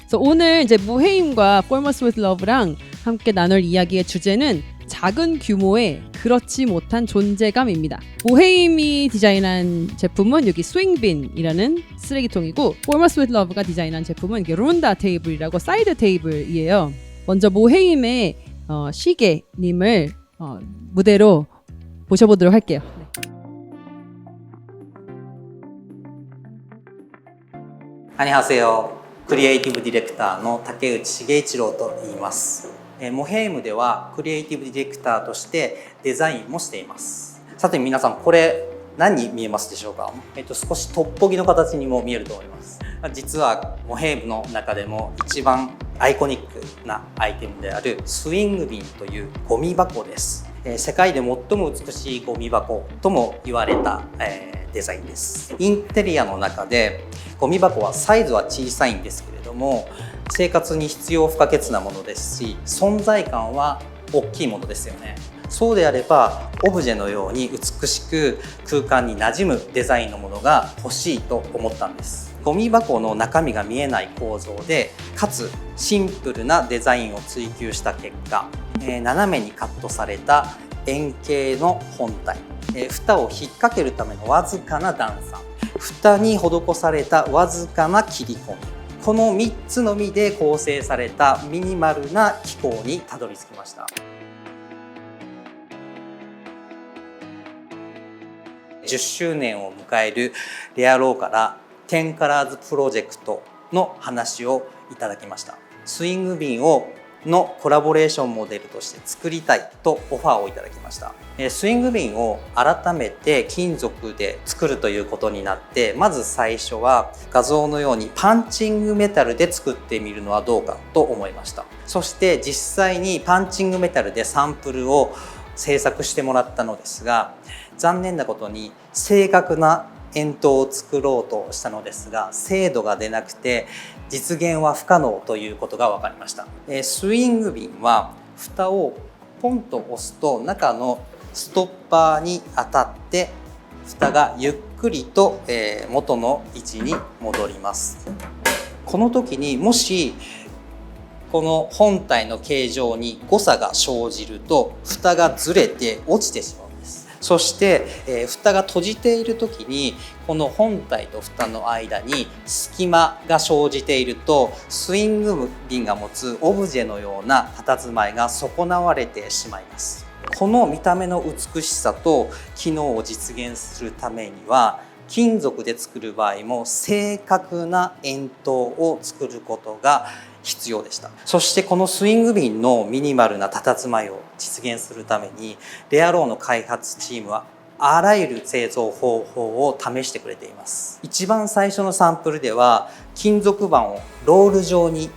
그래서 오늘 이제 모헤임과 Almost with Love랑 함께 나눌 이야기의 주제는 작은 규모의 그렇지 못한 존재감입니다. 모헤임이 디자인한 제품은 여기 스윙빈이라는 쓰레기통이고 Almost with Love가 디자인한 제품은 RUNDA 테이블이라고 사이드 테이블이에요. 먼저 모헤임의 시계님을 무대로 모셔보도록 할게요. 안녕하세요.クリエイティブディレクターの竹内茂一郎と言います。モヘイムではクリエイティブディレクターとしてデザインもしています。さて皆さん、これ何に見えますでしょうか？少しトッポギの形にも見えると思います。実はモヘイムの中でも一番アイコニックなアイテムであるスイングビンというゴミ箱です。世界で最も美しいゴミ箱とも言われたデザインです。インテリアの中でゴミ箱はサイズは小さいんですけれども、生活に必要不可欠なものですし、存在感は大きいものですよね。そうであればオブジェのように美しく空間に馴染むデザインのものが欲しいと思ったんです。ゴミ箱の中身が見えない構造で、かつシンプルなデザインを追求した結果、斜めにカットされた円形の本体、蓋を引っ掛けるためのわずかな段差、蓋に施されたわずかな切り込み、この3つのみで構成されたミニマルな機構にたどり着きました。10周年を迎えるレアローから10カラーズプロジェクトの話をいただきました。スイングビンのコラボレーションモデルとして作りたいとオファーをいただきました。スイングビンを改めて金属で作るということになって、まず最初は画像のようにパンチングメタルで作ってみるのはどうかと思いました。そして実際にパンチングメタルでサンプルを制作してもらったのですが、残念なことに正確な円筒を作ろうとしたのですが、精度が出なくて実現は不可能ということが分かりました。スイングビンは蓋をポンと押すと中のストッパーに当たって蓋がゆっくりと元の位置に戻ります。この時にもしこの本体の形状に誤差が生じると蓋がずれて落ちてしまうんです。そして、蓋が閉じている時にこの本体と蓋の間に隙間が生じていると、スイングビンが持つオブジェのような佇まいが損なわれてしまいます。この見た目の美しさと機能を実現するためには、金属で作る場合も正確な円筒を作ることが必要でした。そしてこのスイングビンのミニマルな佇まいを実現するために、レアローの開発チームはあらゆる製造方法を試してくれています。一番最初のサンプルでは金属板をロール状に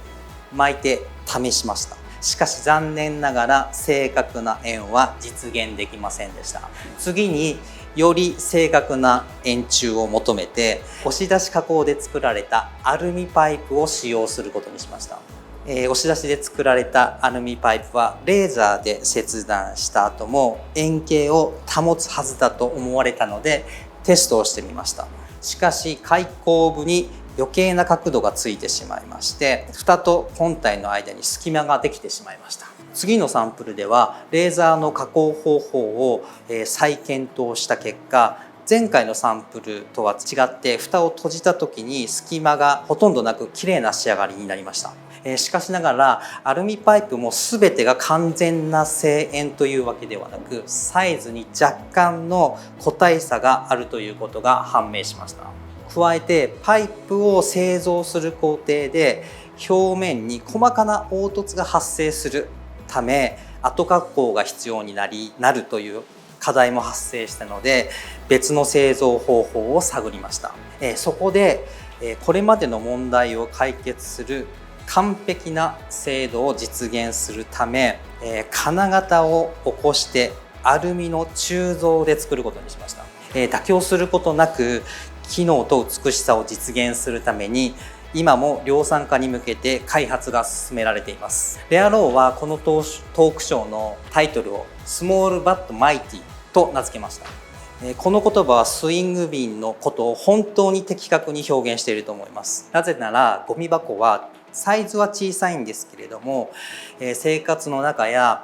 巻いて試しました。しかし残念ながら正確な円は実現できませんでした。次により正確な円柱を求めて、押し出し加工で作られたアルミパイプを使用することにしました。押し出しで作られたアルミパイプはレーザーで切断した後も円形を保つはずだと思われたのでテストをしてみました。しかし開口部に余計な角度がついてしまいまして、蓋と本体の間に隙間ができてしまいました。次のサンプルではレーザーの加工方法を再検討した結果、前回のサンプルとは違って蓋を閉じた時に隙間がほとんどなく綺麗な仕上がりになりました。しかしながらアルミパイプも全てが完全な正円というわけではなく、サイズに若干の個体差があるということが判明しました。加えてパイプを製造する工程で表面に細かな凹凸が発生するため、後加工が必要になるという課題も発生したので、別の製造方法を探りました。そこでこれまでの問題を解決する完璧な精度を実現するため、金型を起こしてアルミの鋳造で作ることにしました。妥協することなく機能と美しさを実現するために、今も量産化に向けて開発が進められています。レアローはこのトークショーのタイトルをスモールバットマイティと名付けました。この言葉はスイングビンのことを本当に的確に表現していると思います。なぜならゴミ箱はサイズは小さいんですけれども、生活の中や、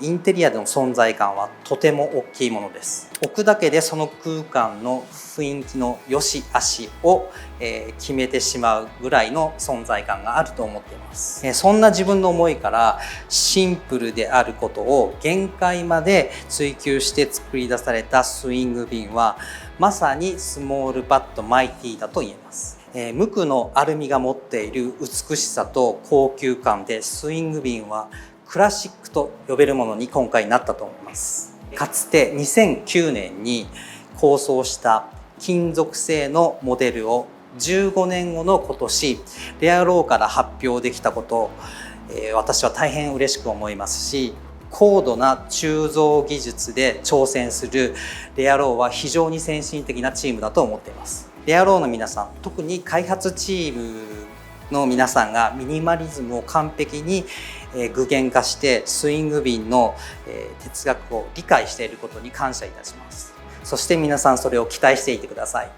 インテリアでの存在感はとても大きいものです。置くだけでその空間の雰囲気の良し悪しを、決めてしまうぐらいの存在感があると思っています。そんな自分の思いからシンプルであることを限界まで追求して作り出されたスイングビンはまさにスモールバットマイティだと言えます。無垢のアルミが持っている美しさと高級感でスイングビンはクラシックと呼べるものに今回なったと思います。かつて2009年に構想した金属製のモデルを15年後の今年レアローから発表できたこと、私は大変嬉しく思いますし、高度な鋳造技術で挑戦するレアローは非常に先進的なチームだと思っています。レアローの皆さん、特に開発チームの皆さんがミニマリズムを完璧に具現化してスイングビンの哲学を理解していることに感謝いたします。そして皆さんそれを期待していてください。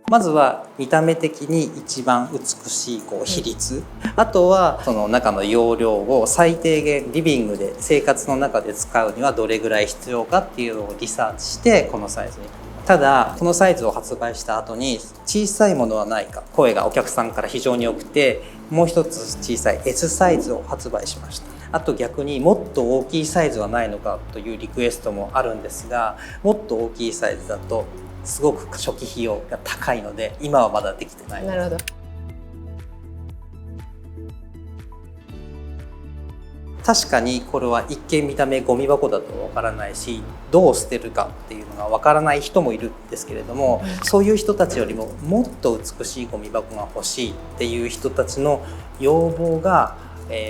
まずは見た目的に一番美しい比率、あとはその中の容量を最低限リビングで生活の中で使うにはどれぐらい必要かっていうのをリサーチしてこのサイズに。ただこのサイズを発売した後に小さいものはないか声がお客さんから非常に多くて、もう一つ小さい S サイズを発売しました。あと逆にもっと大きいサイズはないのかというリクエストもあるんですが、もっと大きいサイズだとすごく初期費用が高いので今はまだできてないです。なるほど。確かにこれは一見見た目ゴミ箱だとわからないし、どう捨てるかっていうのがわからない人もいるんですけれども、そういう人たちよりももっと美しいゴミ箱が欲しいっていう人たちの要望が、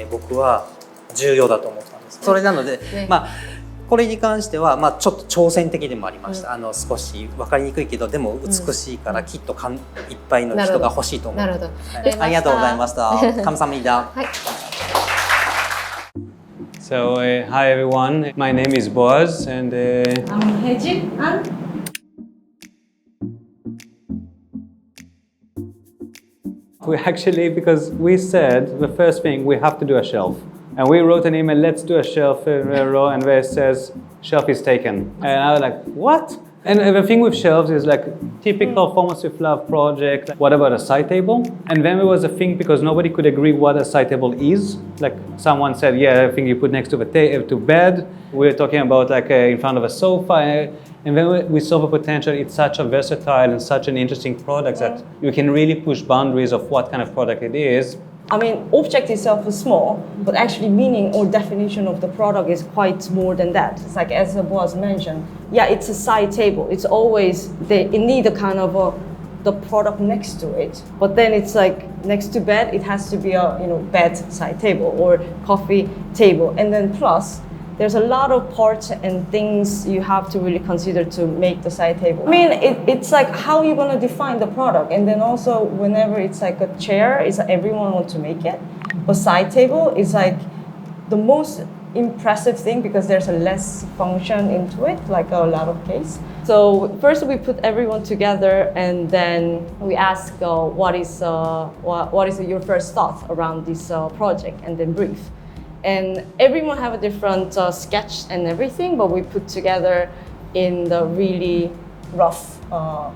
僕は重要だと思ったんです。それなので、これに関しては、ちょっと挑戦的でもありました。少し分かりにくいけど、でも美しいからきっといっぱいの人が欲しいと思う。なるほど。ありがとうございました。감사합니다。So, hi everyone, my name is Boaz and I'm Heji and we actually, because we said the first thing, we have to do a shelf. And we wrote an email, let's do a shelf rareraw, and there it says, shelf is taken. And I was like, what? And the thing with shelves is like typical Formats with Love project. What about a side table? And then there was a thing because nobody could agree what a side table is. Like someone said, yeah, I think you put next to the to bed. We were talking about like in front of a sofa. And then we saw the potential. It's such a versatile and such an interesting product that you can really push boundaries of what kind of product it is. I mean, object itself is small, but actually meaning or definition of the product is quite more than that. It's like as was mentioned, yeah, it's a side table. It's always, it need a kind of the product next to it. But then it's like next to bed, it has to be a bed side table or coffee table. And then plus, there's a lot of parts and things you have to really consider to make the side table. I mean, it's like how you're gonna define the product, and then also whenever it's like a chair, it's like everyone wants to make it. But side table is like the most impressive thing because there's a less function into it, like a lot of case. So first we put everyone together, and then we ask what is your first thought around this project, and then brief. And everyone have a different sketch and everything, but we put together in the really rough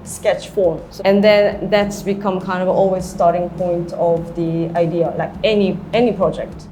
sketch form. And then that's become kind of always starting point of the idea, like any project.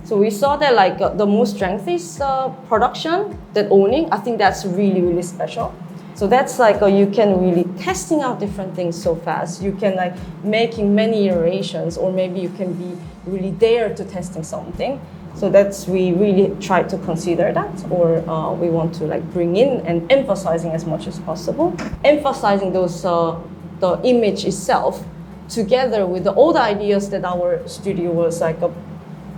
So we saw that like the most strength is production, that owning. I think that's really, really special. So that's like you can really testing out different things so fast. You can like making many iterations, or maybe you can be really there to testing something. So that's we really try to consider that, or we want to like bring in and emphasizing as much as possible, emphasizing those the image itself together with all the ideas that our studio was like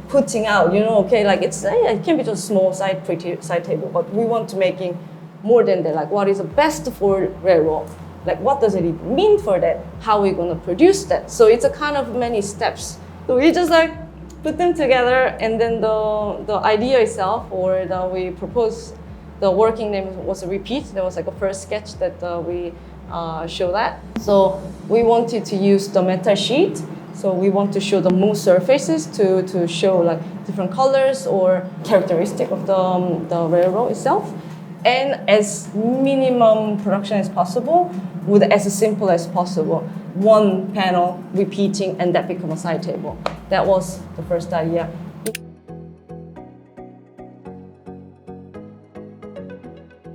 putting out. Okay, like it can be just small pretty side table, but we want to making more than that, like what is the best for rareraw? Like what does it even mean for that? How are we gonna produce that? So it's a kind of many steps. So we just like put them together, and then the idea itself, or we propose the working name was a repeat. There was like a first sketch that we showed that. So we wanted to use the meta sheet. So we want to show the move surfaces to show like different colors or characteristic of the railroad itself. And as minimum production as possible, with as simple as possible. One panel repeating and that become a side table. That was the first idea.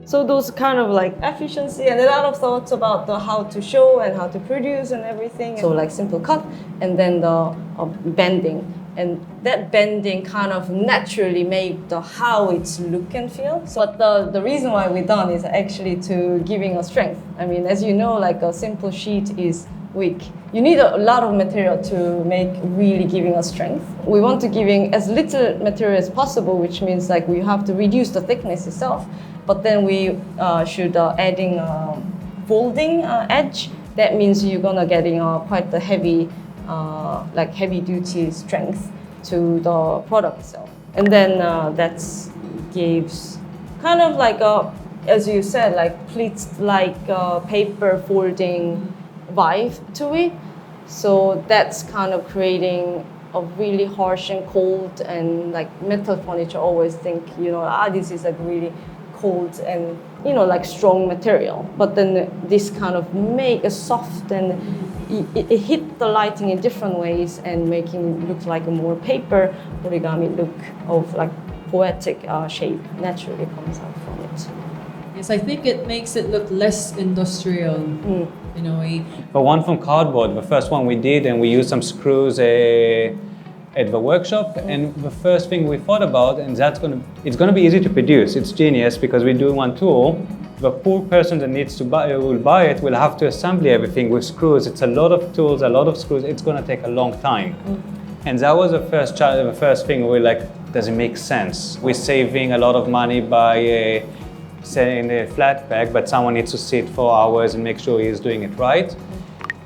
So those kind of like efficiency and a lot of thoughts about the how to show and how to produce and everything. So like simple cut and then the bending. And that bending kind of naturally made the how it's look and feel. So but the reason why we done is actually to giving a strength. I mean, as you know, like a simple sheet is weak. You need a lot of material to make really giving a strength. We want to giving as little material as possible, which means like we have to reduce the thickness itself. But then we should adding folding edge. That means you're gonna getting quite the heavy, like heavy duty strength to the product itself. And then that gives kind of like a, as you said, like pleats like paper folding vibe to it. So that's kind of creating a really harsh and cold and like metal furniture always think, you know, this is like really cold and, you know, like strong material. But then this kind of make a soft and it hit the lighting in different ways and making it look like a more paper origami look of like poetic shape naturally comes out from it. Yes, I think it makes it look less industrial in a way. The one from cardboard, the first one we did, and we used some screws at the workshop. And the first thing we thought about, and it's gonna be easy to produce. It's genius because we do one tool. The poor person that needs to will buy it will have to assemble everything with screws. It's a lot of tools, a lot of screws. It's gonna take a long time. And that was the first thing we were like, does it make sense? We're saving a lot of money by selling a flat pack, but someone needs to sit for hours and make sure he's doing it right.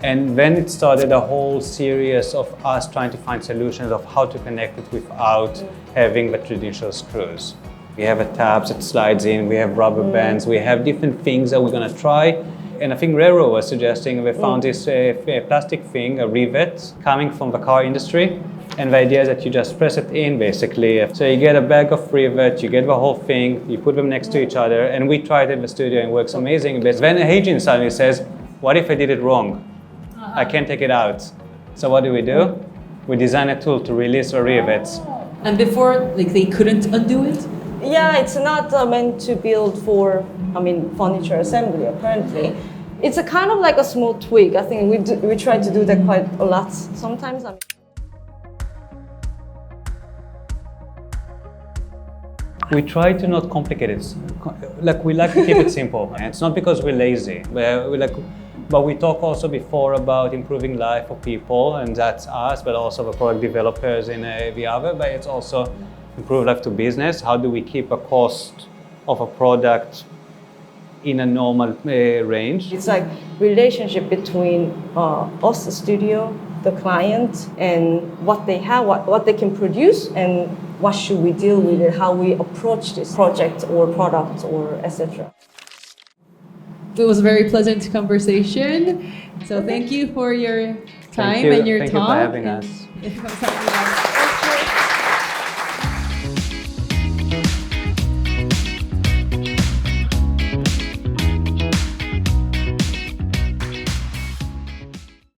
And then it started a whole series of us trying to find solutions of how to connect it without having the traditional screws. We have a tabs that slides in, we have rubber bands, we have different things that we're gonna try. And I think rareraw was suggesting, we found this plastic thing, a rivet, coming from the car industry. And the idea is that you just press it in basically. So you get a bag of rivets, you get the whole thing, you put them next to each other, and we tried it in the studio and it works amazing. But then Heijin suddenly says, what if I did it wrong? I can't take it out. So what do? We design a tool to release the rivets. And before, like they couldn't undo it? Yeah, it's not meant to build for, furniture assembly apparently. It's a kind of like a small twig. I think we try to do that quite a lot sometimes. We try to not complicate it. Like we like to keep it simple. And it's not because we're lazy. But we talk also before about improving life for people, and that's us, but also the product developers in the other. But it's also improve life to business. How do we keep a cost of a product in a normal range? It's like relationship between us, the studio, the client, and what they have, what they can produce, and what should we deal with it, how we approach this project or product or etc. It was a very pleasant conversation. So thank you for your time and your Thank talk. you for having and- us. 감사합니다.